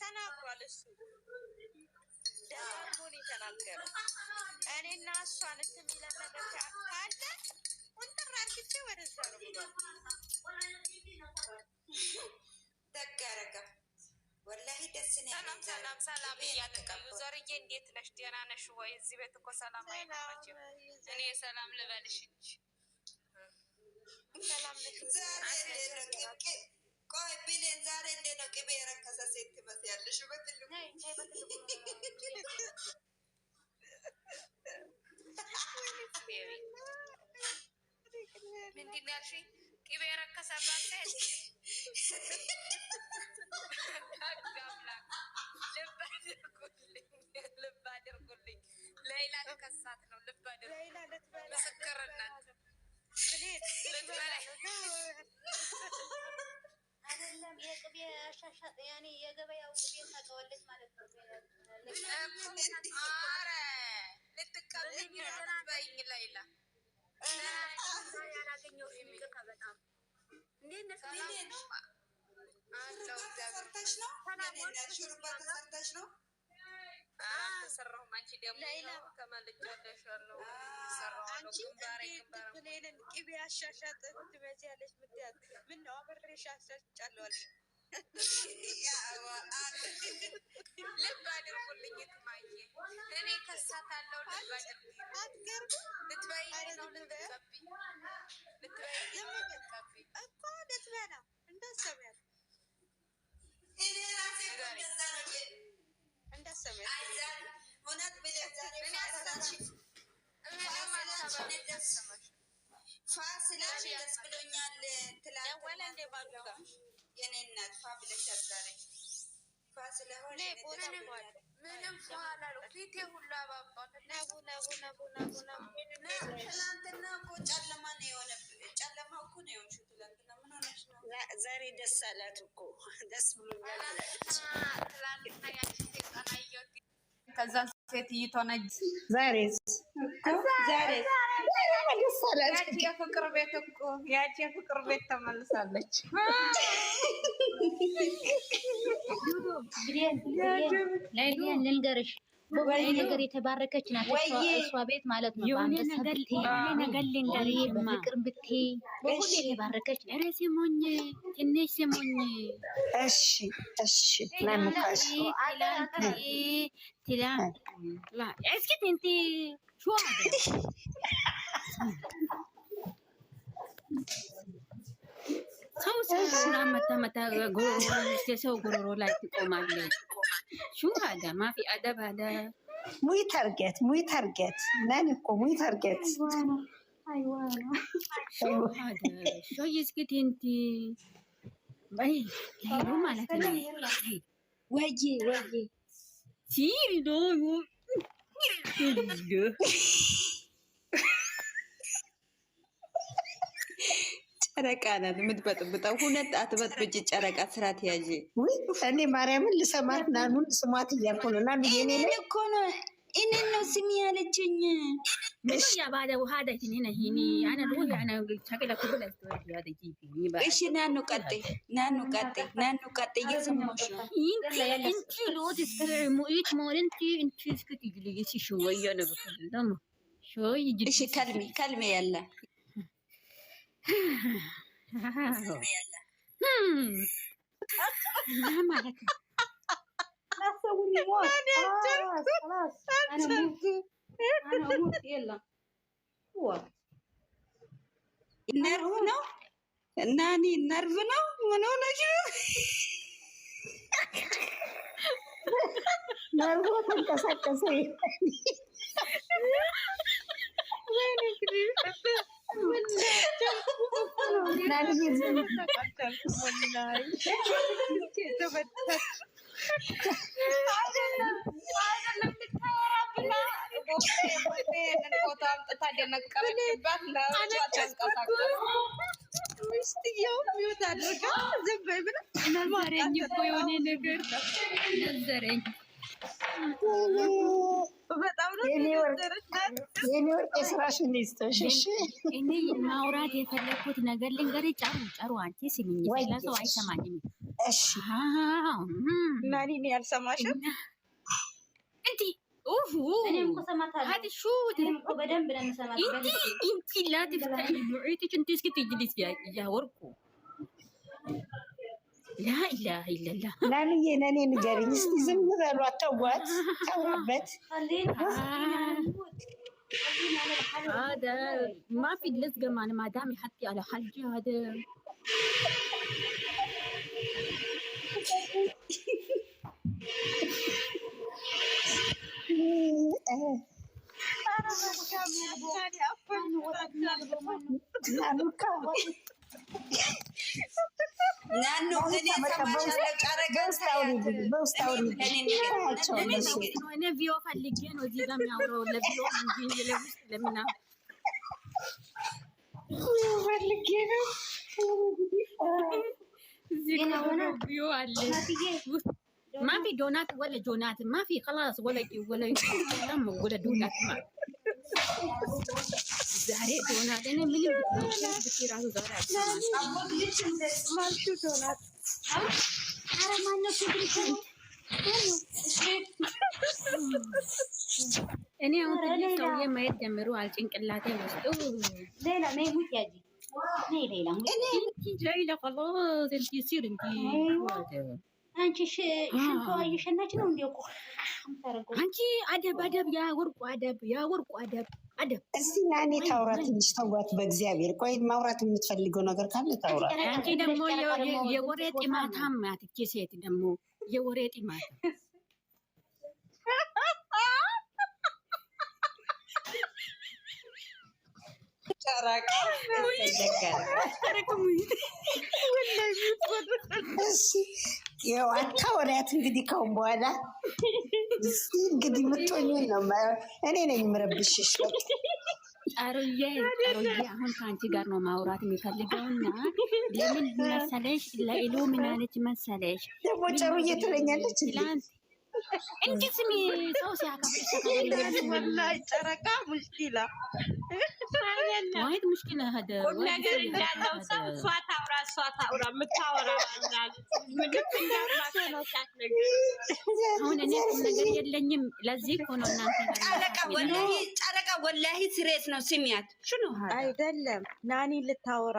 ተናግሯል። እሱ ደጋግሞ ነው የተናገረው። እኔና እሷን የሚለን ነገር ካለ ቁንጥር አርግቼ ወደዛ ነው ብሏል። ደጋረጋ ወላሂ ደስ ነው። ሰላም እያለቀሉ ዘርዬ እንዴት ነሽ? ደህና ነሽ ወይ? እዚህ ቤት እኮ ሰላም አይኖርም። እኔ ሰላም ልበልሽ እንጂ ሰላም ነሽ? ቆይ ቢሌን ዛሬ እንዴት ነው ቅቤ የረከሰ ሴት ትመስያለሽ? በትልቁ ምንድን ነው ያልሽኝ? ቅቤ የረከሰባት ሴት ልብ አድርጉልኝ። ሌላ ልከሳት ነው። ልብ አድርጉልኝ። ምስክርነት አይደለም። የቅቤ አሻሻጥ ያኔ የገበያው ቅቤ ታውቀዋለች ማለት ነው። ኧረ ልትቀበይኝ በይኝ ሌላ ያላገኘሁት ይቅርታ በጣም እንዴት ነሽ? ሰርተሽ ነው ሹሩባ ተሰርተሽ ነው? አልተሰራሁም። አንቺ ደግሞ ከመልጫለሻለሁ ሰራዋለሁ። ግንባሬ ብሌንን ቅቤ አሻሻጥ ትመዚያለሽ። ምክንያት ምን ነው አበሬሽ አሻጫለሁ አልሽ። ልብ አድርጉልኝ እትማዬ፣ እኔ ከሳታለሁ። ልብ አድርጉልኝ። ልትበይኝ ነው? ልትቀቢኝ እኮ ልትበላ እንዳሰቢያል ፋሲላሽ ደስ ብሎኛል። የኔ እናት ፋብለሻል ዛሬ ፋሲለሆን ምንም ፋላሉ ፊቴ ሁሉ አባባ ትናንትና እኮ ጨለማ ነው የሆነ ጨለማ እኮ ነው የሆንሽው። ትናንትና ምን ሆነሽ ነው? ዛሬ ደስ አላት እኮ ደስ ብሎኛል። ትናንትና ያቺ ሴጣናየት ከዛ ሴትይቷ ነች። ዛሬ የፍቅር ቤት እኮ ያቺ የፍቅር ቤት ተመልሳለች። ላይሊያን ልንገርሽ በሁሉ ነገር የተባረከች ናት እሷ ቤት ማለት ነው። ነገር ልንገርሽ በፍቅር ብትይ በሁሉ የተባረከች ናት። ስሙኝ ትንሽ ስሙኝ እሺ ለምታሽ ትላንት እስኪ እንት ሹ መታ ሰው ጉሮሮ ላይ ትቆማለች። ሹ ሀዳ ማፊ አደብ ሀዳ ሙይ ታርጌት ናን እኮ ሙይ ታርጌት ሾይ እስኪት እንቲ በይ ሄዱ ማለት ነው። ወዬ ሲሪ ዶ ጨረቃ ናት የምትበጥብጠው። ሁነት አትበጥብጭ ጨረቃ ስራት ያዥ። እኔ ማርያምን ልሰማት ናኑን ስሟት እያልኩ ነው። ናኑ የኔ እኮ ነው እኔን ነው ስሚ ያለችኝ። እሺ ናኑ ቀጥይ እየሰማሁሽ ነው። እሺ ከልሜ ያለ ማለት ነው። ነርቭ ነው እናኒ ነርቭ ነው። ምን ሆነሽ ነው? ነርቭ ተንቀሳቀሰ። እኔ ማውራት የፈለኩት ነገር ልንገርሽ። ጨሩ አንቺ ስሚኝ፣ ስለሰው አይሰማኝም። እሺ ናኒ እኔ አልሰማሽም እንዴ እኔም እኮ ሰማታለሁ። هذا شو በደንብ ነው የምሰማት። انت لا تفتحي معيتك انت اسكتي تجلس يا وركو لا اله الا الله ናንዬ ነኔ ንገሪኝ እስቲ ዝም በሉ አታዋት ታውራበት هذا ما في لزقه ما دام يحطي على حلقي هذا ናኑ እኔ ሰማሻለሁ። ጨረቃ እኔ ቪዲዮ ፈልጌ ነው እዚህ ጋር የሚያወራው ለቪዲዮ እንጂ ለምና ፈልጌ ነው እዚህ ጋር ቪዲዮ አለ ما في دونات ولا جونات ما في خلاص ولا دونات ما زهري دونات انا من بتصير على زهرات ما شو دونات ኧረ ማነው ትግሪት እኔ አሁን ትልቅ ሰውዬ ማየት ጀምሮ አልጭንቅላቴ ወስዶ ሌላ ነይ ሙት ያጂ ነይ ሌላ ሙት ሌላ خلاص انت يصير انت አንቺ ሽንቷ እየሸናች ነው እንዴ? እኮ አንቺ አደብ ያ ወርቁ አደብ እስቲ ናኒ ታውራ ትንሽ ተዋት በእግዚአብሔር። ቆይ ማውራት የምትፈልገው ነገር ካለ ታውራ። አንቺ ደግሞ የወሬ ጢማታም አትቼ ሴት ደግሞ የወሬ ጢማታም ጨረቃ ያው አታወሪያት እንግዲህ ካሁን በኋላ እንግዲህ የምትሆኚውን ነው እኔ ነኝ የምረብሽሽ። ጣሩዬ አሁን ከአንቺ ጋር ነው ማውራት የሚፈልገውና ለምን መሰለሽ ለኢሉ ምን አለች መሰለሽ ደግሞ ጨሩዬ ትለኛለች እንጂ ስሚ ሰው ሲያከብር ወላሂ ጨረቃ ሙሽኪላ ዋይድ ሙሽኪላ هذا ነገር እንዳለው ሰው እሷ ታውራ የምታወራ አሁን እኔ ነገር የለኝም። ለዚህ እኮ ነው እናንተ ጨረቃ ወላሂ ስሬት ነው። ስሚያት ሽኑ አይደለም ናኒ ልታወራ